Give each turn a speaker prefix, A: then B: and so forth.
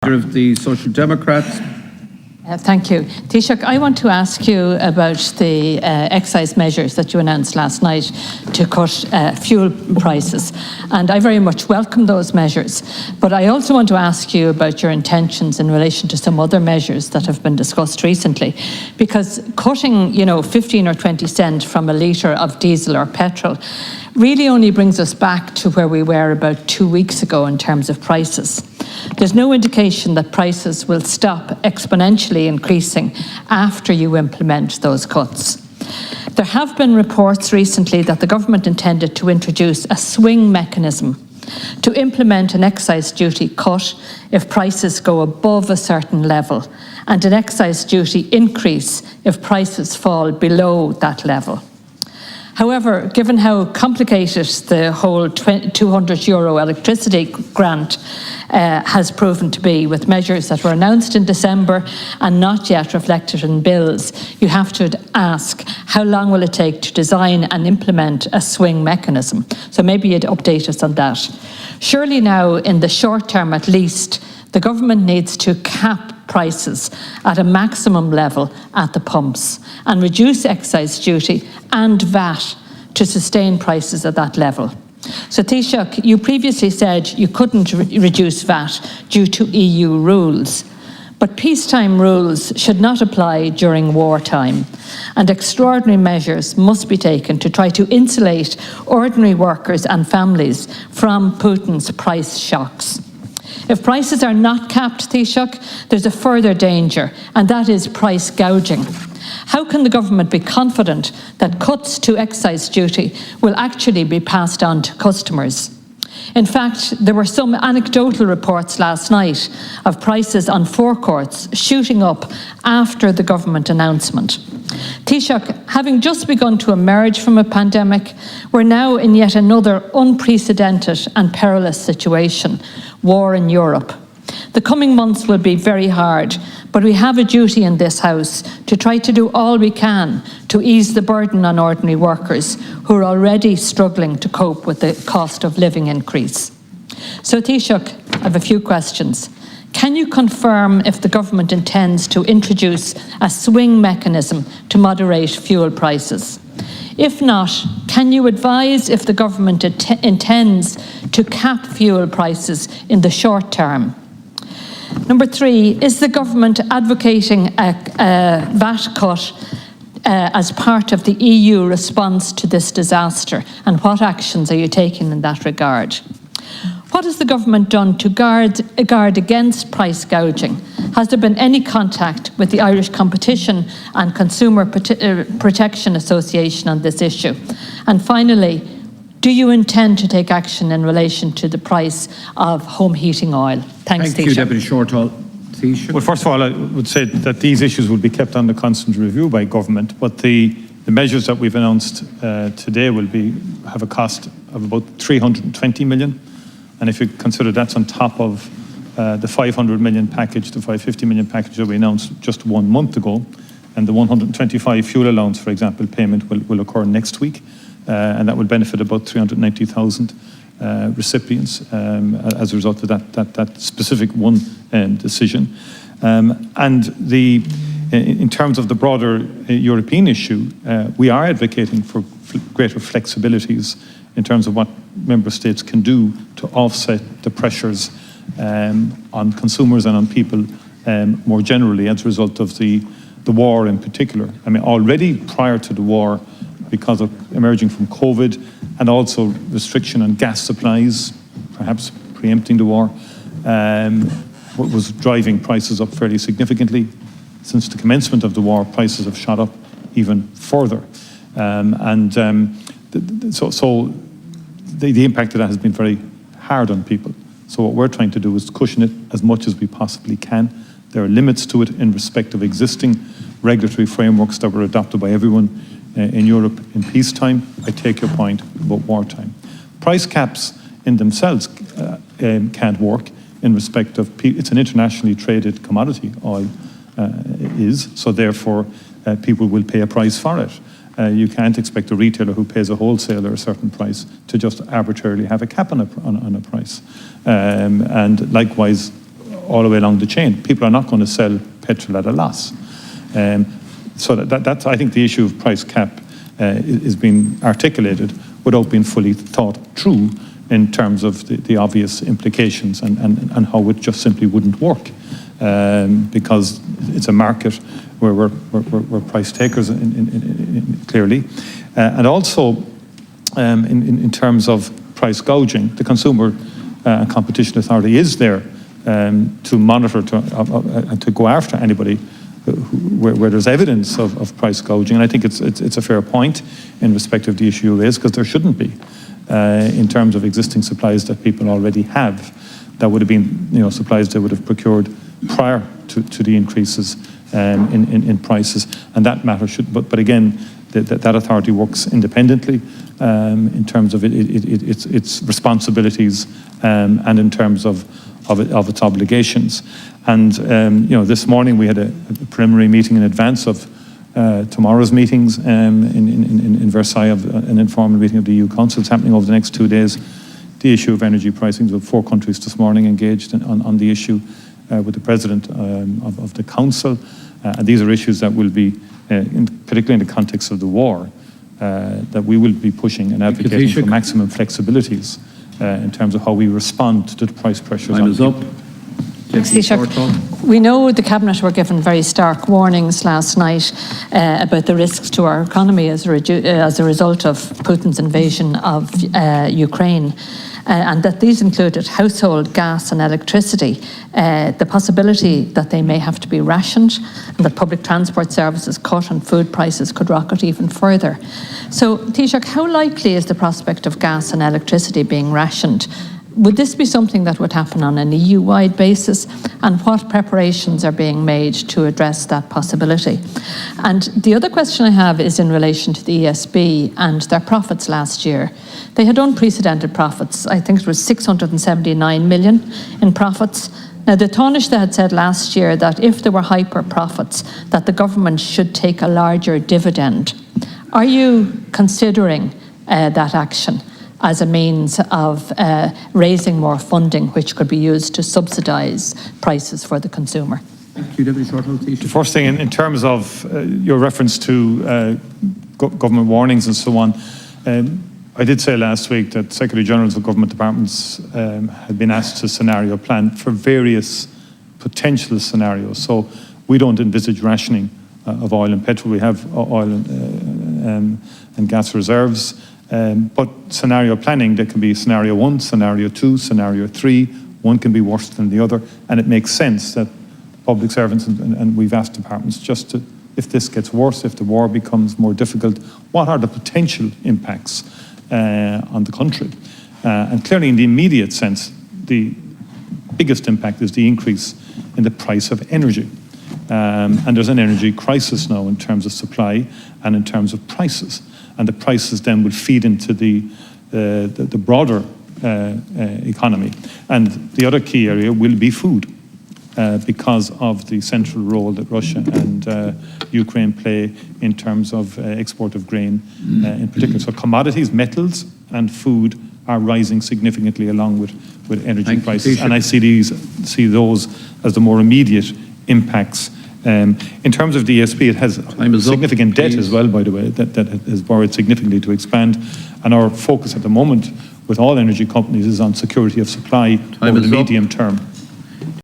A: Of the Social Democrats.
B: Thank you. Taoiseach, I want to ask you about the excise measures that you announced last night to cut fuel prices. And I very much welcome those measures. But I also want to ask you about your intentions in relation to some other measures that have been discussed recently. Because cutting, 15 or 20 cent from a litre of diesel or petrol really only brings us back to where we were about 2 weeks ago in terms of prices. There's no indication that prices will stop exponentially increasing after you implement those cuts. There have been reports recently that the government intended to introduce a swing mechanism to implement an excise duty cut if prices go above a certain level, and an excise duty increase if prices fall below that level. However, given how complicated the whole €200 electricity grant has proven to be, with measures that were announced in December and not yet reflected in bills, you have to ask, how long will it take to design and implement a swing mechanism? So maybe you'd update us on that. Surely now, in the short term at least, the government needs to cap prices at a maximum level at the pumps and reduce excise duty and VAT to sustain prices at that level. So Taoiseach, you previously said you couldn't reduce VAT due to EU rules, but peacetime rules should not apply during wartime, and extraordinary measures must be taken to try to insulate ordinary workers and families from Putin's price shocks. If prices are not capped, Taoiseach, there's a further danger, and that is price gouging. How can the government be confident that cuts to excise duty will actually be passed on to customers? In fact, there were some anecdotal reports last night of prices on forecourts shooting up after the government announcement. Taoiseach, having just begun to emerge from a pandemic, we're now in yet another unprecedented and perilous situation: war in Europe. The coming months will be very hard, but we have a duty in this House to try to do all we can to ease the burden on ordinary workers who are already struggling to cope with the cost of living increase. So Taoiseach, I have a few questions. Can you confirm if the government intends to introduce a swing mechanism to moderate fuel prices? If not, can you advise if the government intends to cap fuel prices in the short term? Number 3, is the government advocating a VAT cut as part of the EU response to this disaster, and what actions are you taking in that regard? What has the government done to guard against price gouging? Has there been any contact with the Irish Competition and Consumer Protection Association on this issue? And finally, do you intend to take action in relation to the price of home heating oil? Thanks,
A: Thank you, Deputy Shortall.
C: Well, first of all, I would say that these issues will be kept under constant review by government, but the measures that we've announced today will have a cost of about 320 million. And if you consider that's on top of the 500 million package, the 550 million package that we announced just 1 month ago, and the 125 fuel allowance, for example, payment will occur next week, and that will benefit about 390,000 recipients as a result of that specific one decision. In terms of the broader European issue, we are advocating for greater flexibilities in terms of what member states can do to offset the pressures on consumers and on people more generally as a result of the war in particular. I mean, already prior to the war, because of emerging from COVID and also restriction on gas supplies, perhaps preempting the war, what was driving prices up fairly significantly. Since the commencement of the war, prices have shot up even further. So the impact of that has been very hard on people. So what we're trying to do is cushion it as much as we possibly can. There are limits to it in respect of existing regulatory frameworks that were adopted by everyone in Europe in peacetime. I take your point about wartime. Price caps in themselves can't work in respect of, it's an internationally traded commodity, oil is, so therefore people will pay a price for it. You can't expect a retailer who pays a wholesaler a certain price to just arbitrarily have a cap on a price. And likewise, all the way along the chain. People are not going to sell petrol at a loss. So that's, I think, the issue of price cap is being articulated without being fully thought through in terms of the obvious implications and how it just simply wouldn't work. Because it's a market where we're price takers clearly. And also in terms of price gouging, the Consumer and Competition Authority is there to monitor, to go after anybody where there's evidence of price gouging. And I think it's a fair point in respect of the issue you raised, because there shouldn't be in terms of existing supplies that people already have. That would have been, supplies they would have procured prior to the increases in prices, and that matter should. But again, that authority works independently in terms of its responsibilities and in terms of its obligations. And this morning we had a preliminary meeting in advance of tomorrow's meetings in Versailles, an informal meeting of the EU Council. It's happening over the next 2 days. The issue of energy pricing, there were 4 countries this morning engaged on the issue with the President of the Council. And these are issues that will be, particularly in the context of the war, that we will be pushing and advocating for maximum flexibilities in terms of how we respond to the price pressures on people.
B: Thanks, Taoiseach. We know the Cabinet were given very stark warnings last night about the risks to our economy as a result of Putin's invasion of Ukraine, and that these included household gas and electricity, the possibility that they may have to be rationed, and that public transport services cut and food prices could rocket even further. So, Taoiseach, how likely is the prospect of gas and electricity being rationed? Would this be something that would happen on an EU-wide basis? And what preparations are being made to address that possibility? And the other question I have is in relation to the ESB and their profits last year. They had unprecedented profits. I think it was 679 million in profits. Now, the Taoiseach had said last year that if there were hyper profits, that the government should take a larger dividend. Are you considering that action as a means of raising more funding, which could be used to subsidise prices for the consumer?
A: Thank you, Deputy Shortall.
C: The first thing, in terms of your reference to government warnings and so on, I did say last week that Secretary Generals of government departments had been asked to scenario plan for various potential scenarios. So we don't envisage rationing of oil and petrol. We have oil and gas reserves. But scenario planning, there can be scenario 1, scenario 2, scenario 3. One can be worse than the other, and it makes sense that public servants and we've asked departments just to, if this gets worse, if the war becomes more difficult, what are the potential impacts on the country? And clearly, in the immediate sense, the biggest impact is the increase in the price of energy. And there's an energy crisis now in terms of supply and in terms of prices. And the prices then will feed into the broader economy. And the other key area will be food, because of the central role that Russia and Ukraine play in terms of export of grain in particular. So commodities, metals and food are rising significantly along with energy prices. And I see those as the more immediate impacts. In terms of the ESB, it has significant debt as well, by the way, that has borrowed significantly to expand. And our focus at the moment with all energy companies is on security of supply over the medium term.